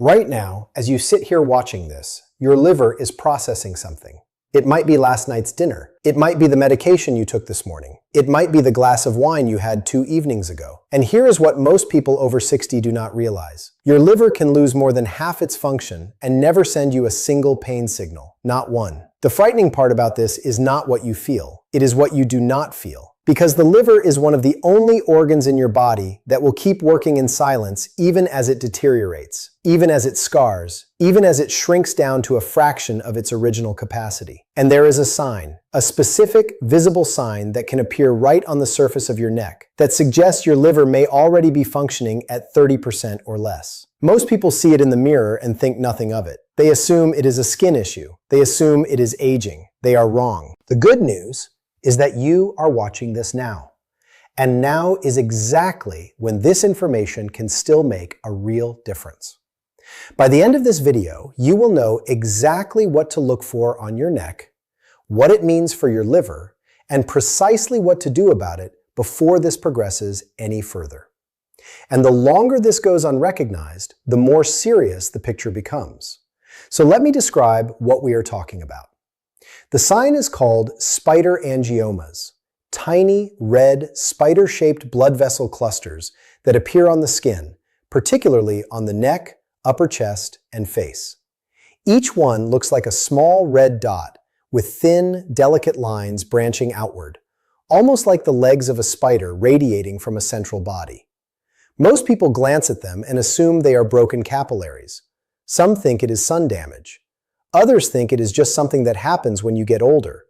Right now, as you sit here watching this, your liver is processing something. It might be last night's dinner. It might be the medication you took this morning. It might be the glass of wine you had 2 evenings ago. And here is what most people over 60 do not realize. Your liver can lose more than half its function and never send you a single pain signal. Not one. The frightening part about this is not what you feel. It is what you do not feel. Because the liver is one of the only organs in your body that will keep working in silence even as it deteriorates, even as it scars, even as it shrinks down to a fraction of its original capacity. And there is a sign, a specific, visible sign that can appear right on the surface of your neck that suggests your liver may already be functioning at 30% or less. Most people see it in the mirror and think nothing of it. They assume it is a skin issue. They assume it is aging. They are wrong. The good news is that you are watching this now. And now is exactly when this information can still make a real difference. By the end of this video, you will know exactly what to look for on your neck, what it means for your liver, and precisely what to do about it before this progresses any further. And the longer this goes unrecognized, the more serious the picture becomes. So let me describe what we are talking about. The sign is called spider angiomas, tiny, red, spider-shaped blood vessel clusters that appear on the skin, particularly on the neck, upper chest, and face. Each one looks like a small red dot with thin, delicate lines branching outward, almost like the legs of a spider radiating from a central body. Most people glance at them and assume they are broken capillaries. Some think it is sun damage. Others think it is just something that happens when you get older.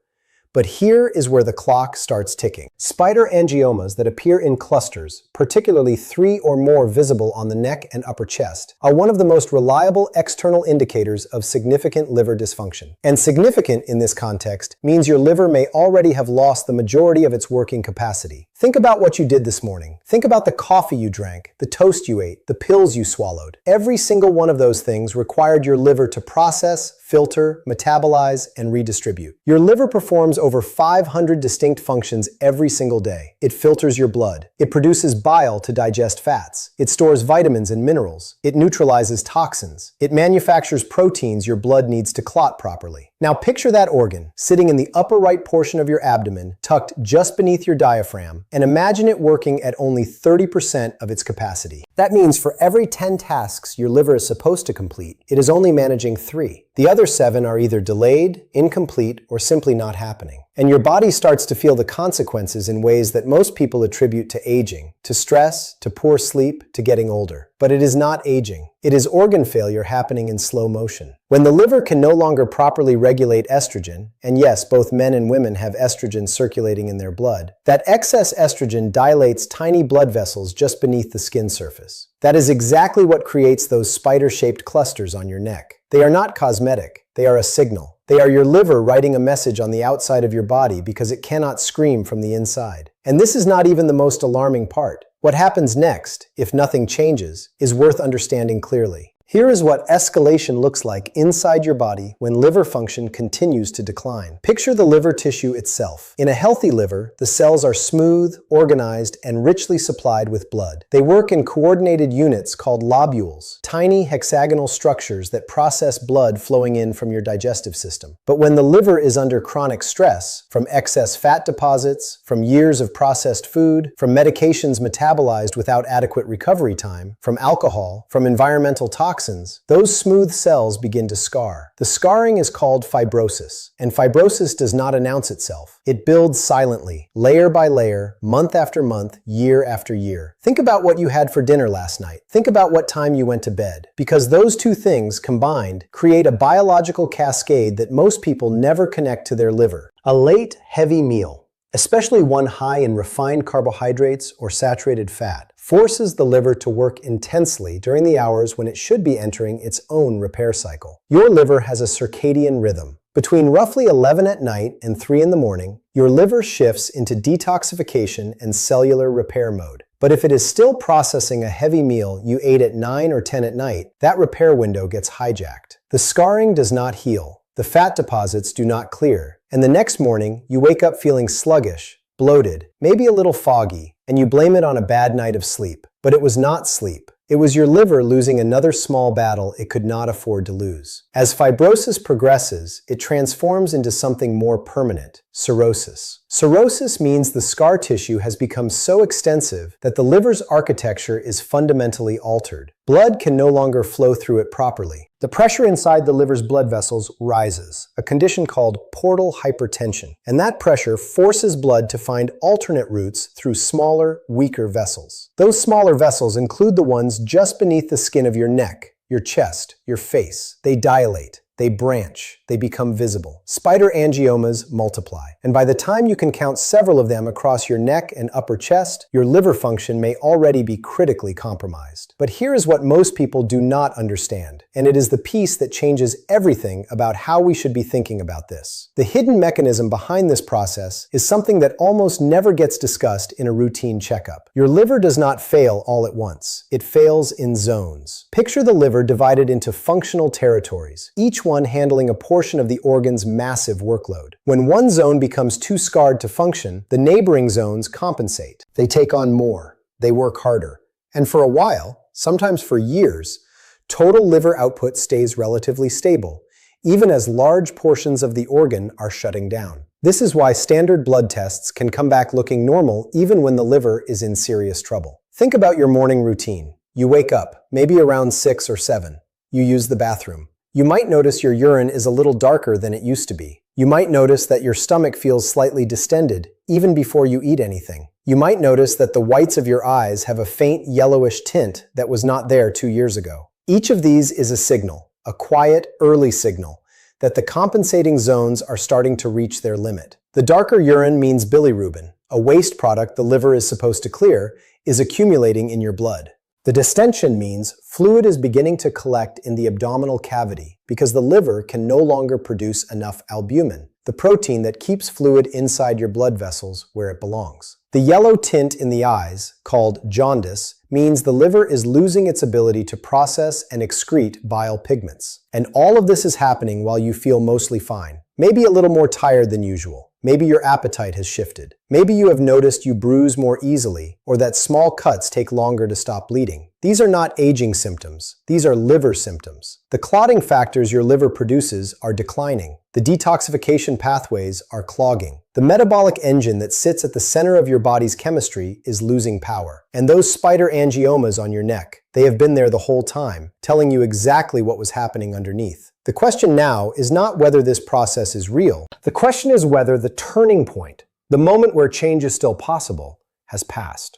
But here is where the clock starts ticking. Spider angiomas that appear in clusters, particularly 3 or more visible on the neck and upper chest, are one of the most reliable external indicators of significant liver dysfunction. And significant in this context means your liver may already have lost the majority of its working capacity. Think about what you did this morning. Think about the coffee you drank, the toast you ate, the pills you swallowed. Every single one of those things required your liver to process, filter, metabolize, and redistribute. Your liver performs over 500 distinct functions every single day. It filters your blood. It produces bile to digest fats. It stores vitamins and minerals. It neutralizes toxins. It manufactures proteins your blood needs to clot properly. Now picture that organ sitting in the upper right portion of your abdomen, tucked just beneath your diaphragm, and imagine it working at only 30% of its capacity. That means for every 10 tasks your liver is supposed to complete, it is only managing 3. The other 7 are either delayed, incomplete, or simply not happening. And your body starts to feel the consequences in ways that most people attribute to aging, to stress, to poor sleep, to getting older. But it is not aging. It is organ failure happening in slow motion. When the liver can no longer properly regulate estrogen, and yes, both men and women have estrogen circulating in their blood, that excess estrogen dilates tiny blood vessels just beneath the skin surface. That is exactly what creates those spider-shaped clusters on your neck. They are not cosmetic. They are a signal. They are your liver writing a message on the outside of your body because it cannot scream from the inside. And this is not even the most alarming part. What happens next, if nothing changes, is worth understanding clearly. Here is what escalation looks like inside your body when liver function continues to decline. Picture the liver tissue itself. In a healthy liver, the cells are smooth, organized, and richly supplied with blood. They work in coordinated units called lobules, tiny hexagonal structures that process blood flowing in from your digestive system. But when the liver is under chronic stress, from excess fat deposits, from years of processed food, from medications metabolized without adequate recovery time, from alcohol, from environmental toxins, those smooth cells begin to scar. The scarring is called fibrosis, and fibrosis does not announce itself. It builds silently, layer by layer, month after month, year after year. Think about what you had for dinner last night. Think about what time you went to bed, because those two things combined create a biological cascade that most people never connect to their liver. A late, heavy meal, especially one high in refined carbohydrates or saturated fat, forces the liver to work intensely during the hours when it should be entering its own repair cycle. Your liver has a circadian rhythm. Between roughly 11 at night and 3 in the morning, your liver shifts into detoxification and cellular repair mode. But if it is still processing a heavy meal you ate at 9 or 10 at night, that repair window gets hijacked. The scarring does not heal. The fat deposits do not clear. And the next morning, you wake up feeling sluggish, bloated, maybe a little foggy, and you blame it on a bad night of sleep. But it was not sleep. It was your liver losing another small battle it could not afford to lose. As fibrosis progresses, it transforms into something more permanent: cirrhosis. Cirrhosis means the scar tissue has become so extensive that the liver's architecture is fundamentally altered. Blood can no longer flow through it properly. The pressure inside the liver's blood vessels rises, a condition called portal hypertension, and that pressure forces blood to find alternate routes through smaller, weaker vessels. Those smaller vessels include the ones just beneath the skin of your neck, your chest, your face. They dilate. They branch, they become visible. Spider angiomas multiply, and by the time you can count several of them across your neck and upper chest, your liver function may already be critically compromised. But here is what most people do not understand, and it is the piece that changes everything about how we should be thinking about this. The hidden mechanism behind this process is something that almost never gets discussed in a routine checkup. Your liver does not fail all at once. It fails in zones. Picture the liver divided into functional territories, each one handling a portion of the organ's massive workload. When one zone becomes too scarred to function, the neighboring zones compensate. They take on more. They work harder. And for a while, sometimes for years, total liver output stays relatively stable, even as large portions of the organ are shutting down. This is why standard blood tests can come back looking normal even when the liver is in serious trouble. Think about your morning routine. You wake up, maybe around 6 or 7. You use the bathroom. You might notice your urine is a little darker than it used to be. You might notice that your stomach feels slightly distended, even before you eat anything. You might notice that the whites of your eyes have a faint yellowish tint that was not there 2 years ago. Each of these is a signal, a quiet, early signal, that the compensating zones are starting to reach their limit. The darker urine means bilirubin, a waste product the liver is supposed to clear, is accumulating in your blood. The distension means fluid is beginning to collect in the abdominal cavity because the liver can no longer produce enough albumin, the protein that keeps fluid inside your blood vessels where it belongs. The yellow tint in the eyes, called jaundice, means the liver is losing its ability to process and excrete bile pigments. And all of this is happening while you feel mostly fine, maybe a little more tired than usual. Maybe your appetite has shifted. Maybe you have noticed you bruise more easily, or that small cuts take longer to stop bleeding. These are not aging symptoms. These are liver symptoms. The clotting factors your liver produces are declining. The detoxification pathways are clogging. The metabolic engine that sits at the center of your body's chemistry is losing power. And those spider angiomas on your neck, they have been there the whole time, telling you exactly what was happening underneath. The question now is not whether this process is real. The question is whether the turning point, the moment where change is still possible, has passed.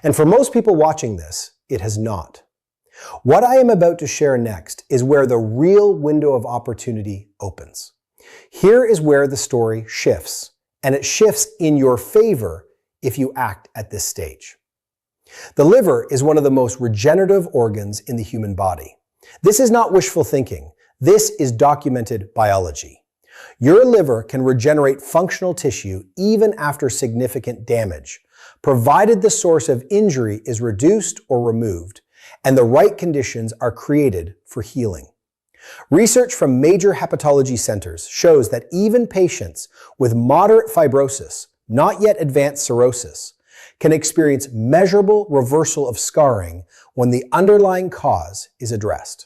And for most people watching this, it has not. What I am about to share next is where the real window of opportunity opens. Here is where the story shifts, and it shifts in your favor if you act at this stage. The liver is one of the most regenerative organs in the human body. This is not wishful thinking. This is documented biology. Your liver can regenerate functional tissue even after significant damage, provided the source of injury is reduced or removed, and the right conditions are created for healing. Research from major hepatology centers shows that even patients with moderate fibrosis, not yet advanced cirrhosis, can experience measurable reversal of scarring when the underlying cause is addressed.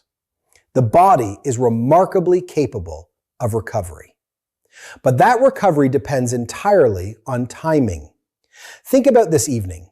The body is remarkably capable of recovery. But that recovery depends entirely on timing. Think about this evening.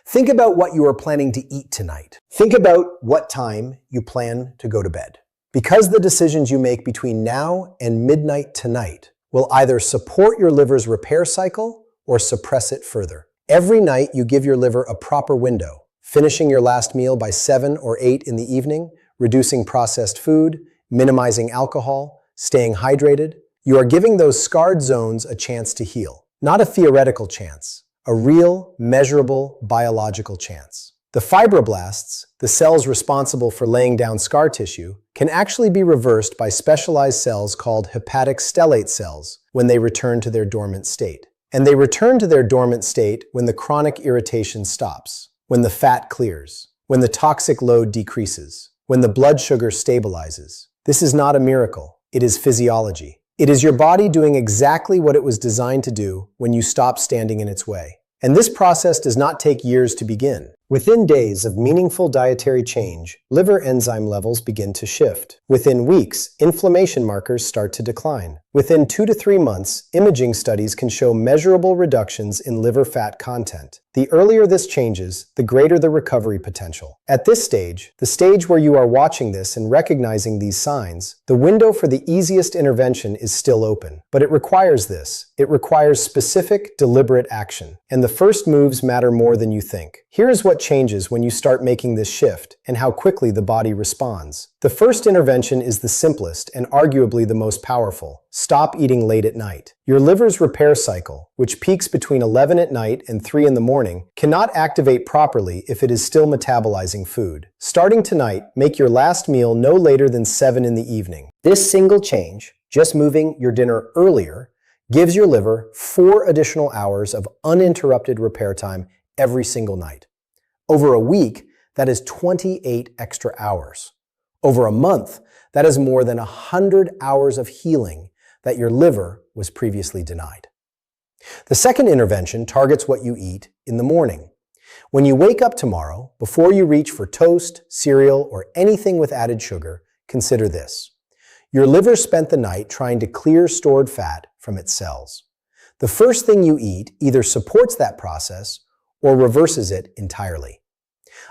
Think about what you are planning to eat tonight. Think about what time you plan to go to bed. Because the decisions you make between now and midnight tonight will either support your liver's repair cycle or suppress it further. Every night you give your liver a proper window, finishing your last meal by 7 or 8 in the evening, reducing processed food, minimizing alcohol, staying hydrated. You are giving those scarred zones a chance to heal. Not a theoretical chance, a real, measurable, biological chance. The fibroblasts, the cells responsible for laying down scar tissue, can actually be reversed by specialized cells called hepatic stellate cells when they return to their dormant state. And they return to their dormant state when the chronic irritation stops, when the fat clears, when the toxic load decreases, when the blood sugar stabilizes. This is not a miracle. It is physiology. It is your body doing exactly what it was designed to do when you stop standing in its way. And this process does not take years to begin. Within days of meaningful dietary change, liver enzyme levels begin to shift. Within weeks, inflammation markers start to decline. Within 2 to 3 months, imaging studies can show measurable reductions in liver fat content. The earlier this changes, the greater the recovery potential. At this stage, the stage where you are watching this and recognizing these signs, the window for the easiest intervention is still open. But it requires this. It requires specific, deliberate action. And the first moves matter more than you think. Here is what changes when you start making this shift and how quickly the body responds. The first intervention is the simplest and arguably the most powerful. Stop eating late at night. Your liver's repair cycle, which peaks between 11 at night and 3 in the morning, cannot activate properly if it is still metabolizing food. Starting tonight, make your last meal no later than 7 in the evening. This single change, just moving your dinner earlier, gives your liver 4 additional hours of uninterrupted repair time every single night. Over a week, that is 28 extra hours. Over a month, that is more than 100 hours of healing that your liver was previously denied. The second intervention targets what you eat in the morning. When you wake up tomorrow, before you reach for toast, cereal, or anything with added sugar, consider this. Your liver spent the night trying to clear stored fat from its cells. The first thing you eat either supports that process or reverses it entirely.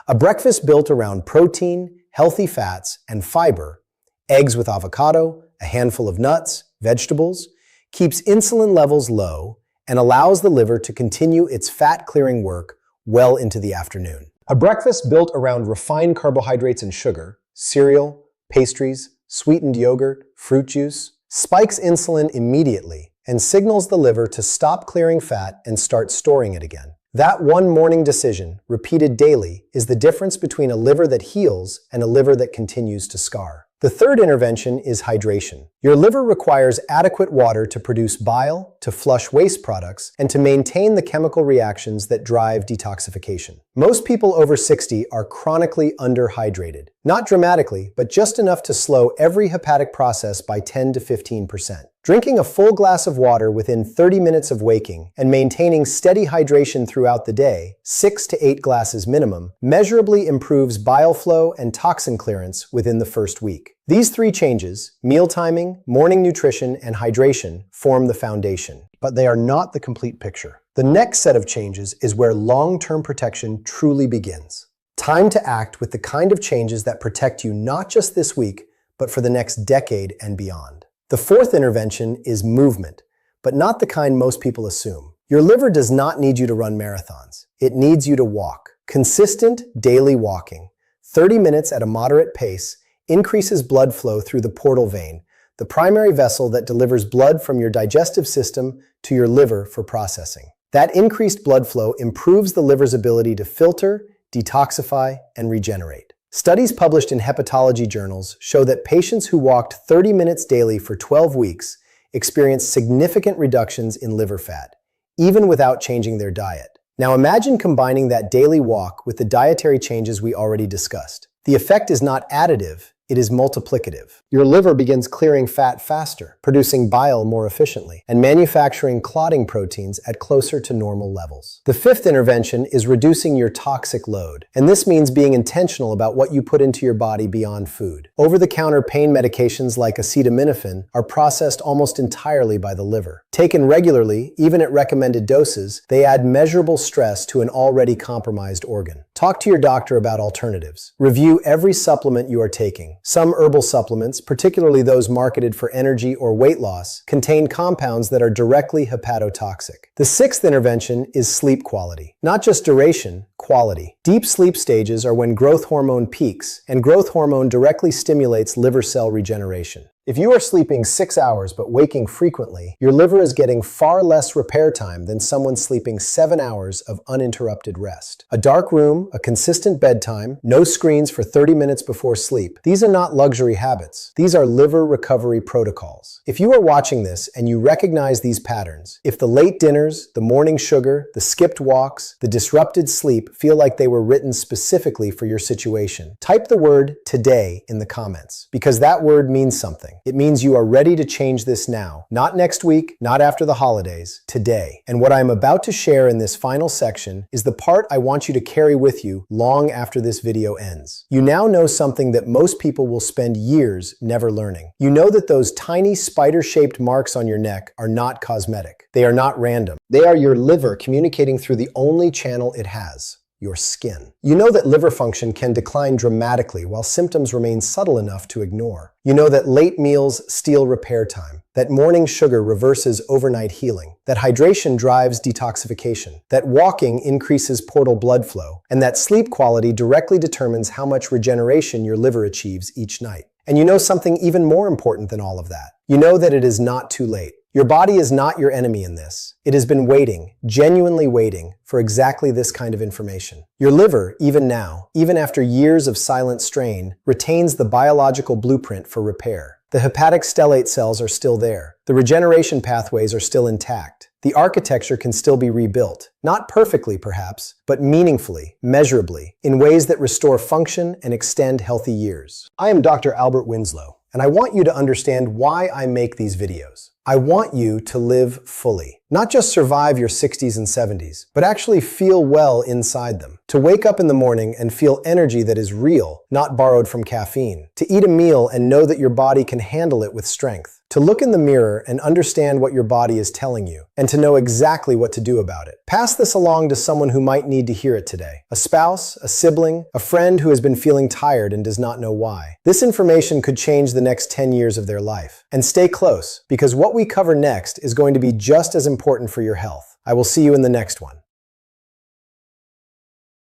A breakfast built around protein, healthy fats, and fiber, eggs with avocado, a handful of nuts, vegetables, keeps insulin levels low and allows the liver to continue its fat-clearing work well into the afternoon. A breakfast built around refined carbohydrates and sugar, cereal, pastries, sweetened yogurt, fruit juice, spikes insulin immediately and signals the liver to stop clearing fat and start storing it again. That one morning decision, repeated daily, is the difference between a liver that heals and a liver that continues to scar. The third intervention is hydration. Your liver requires adequate water to produce bile, to flush waste products, and to maintain the chemical reactions that drive detoxification. Most people over 60 are chronically underhydrated. Not dramatically, but just enough to slow every hepatic process by 10 to 15%. Drinking a full glass of water within 30 minutes of waking and maintaining steady hydration throughout the day, 6 to 8 glasses minimum, measurably improves bile flow and toxin clearance within the first week. These 3 changes, meal timing, morning nutrition, and hydration, form the foundation. But they are not the complete picture. The next set of changes is where long-term protection truly begins. Time to act with the kind of changes that protect you not just this week, but for the next decade and beyond. The fourth intervention is movement, but not the kind most people assume. Your liver does not need you to run marathons. It needs you to walk. Consistent daily walking, 30 minutes at a moderate pace, increases blood flow through the portal vein, the primary vessel that delivers blood from your digestive system to your liver for processing. That increased blood flow improves the liver's ability to filter, detoxify, and regenerate. Studies published in hepatology journals show that patients who walked 30 minutes daily for 12 weeks experienced significant reductions in liver fat, even without changing their diet. Now imagine combining that daily walk with the dietary changes we already discussed. The effect is not additive, it is multiplicative. Your liver begins clearing fat faster, producing bile more efficiently, and manufacturing clotting proteins at closer to normal levels. The fifth intervention is reducing your toxic load, and this means being intentional about what you put into your body beyond food. Over-the-counter pain medications like acetaminophen are processed almost entirely by the liver. Taken regularly, even at recommended doses, they add measurable stress to an already compromised organ. Talk to your doctor about alternatives. Review every supplement you are taking. Some herbal supplements, particularly those marketed for energy or weight loss, contain compounds that are directly hepatotoxic. The sixth intervention is sleep quality. Not just duration, quality. Deep sleep stages are when growth hormone peaks, and growth hormone directly stimulates liver cell regeneration. If you are sleeping 6 hours but waking frequently, your liver is getting far less repair time than someone sleeping 7 hours of uninterrupted rest. A dark room, a consistent bedtime, no screens for 30 minutes before sleep. These are not luxury habits. These are liver recovery protocols. If you are watching this and you recognize these patterns, if the late dinners, the morning sugar, the skipped walks, the disrupted sleep feel like they were written specifically for your situation, type the word "today" in the comments, because that word means something. something. It means you are ready to change this now. Not next week, not after the holidays, today. And what I am about to share in this final section is the part I want you to carry with you long after this video ends. You now know something that most people will spend years never learning. You know that those tiny spider-shaped marks on your neck are not cosmetic. They are not random. They are your liver communicating through the only channel it has. Your skin. You know that liver function can decline dramatically while symptoms remain subtle enough to ignore. You know that late meals steal repair time, that morning sugar reverses overnight healing, that hydration drives detoxification, that walking increases portal blood flow, and that sleep quality directly determines how much regeneration your liver achieves each night. And you know something even more important than all of that. You know that it is not too late. Your body is not your enemy in this. It has been waiting, genuinely waiting, for exactly this kind of information. Your liver, even now, even after years of silent strain, retains the biological blueprint for repair. The hepatic stellate cells are still there. The regeneration pathways are still intact. The architecture can still be rebuilt. Not perfectly, perhaps, but meaningfully, measurably, in ways that restore function and extend healthy years. I am Dr. Albert Winslow, and I want you to understand why I make these videos. I want you to live fully. Not just survive your 60s and 70s, but actually feel well inside them. To wake up in the morning and feel energy that is real, not borrowed from caffeine. To eat a meal and know that your body can handle it with strength. To look in the mirror and understand what your body is telling you, and to know exactly what to do about it. Pass this along to someone who might need to hear it today. A spouse, a sibling, a friend who has been feeling tired and does not know why. This information could change the next 10 years of their life. And stay close, because what we cover next is going to be just as important for your health. I will see you in the next one.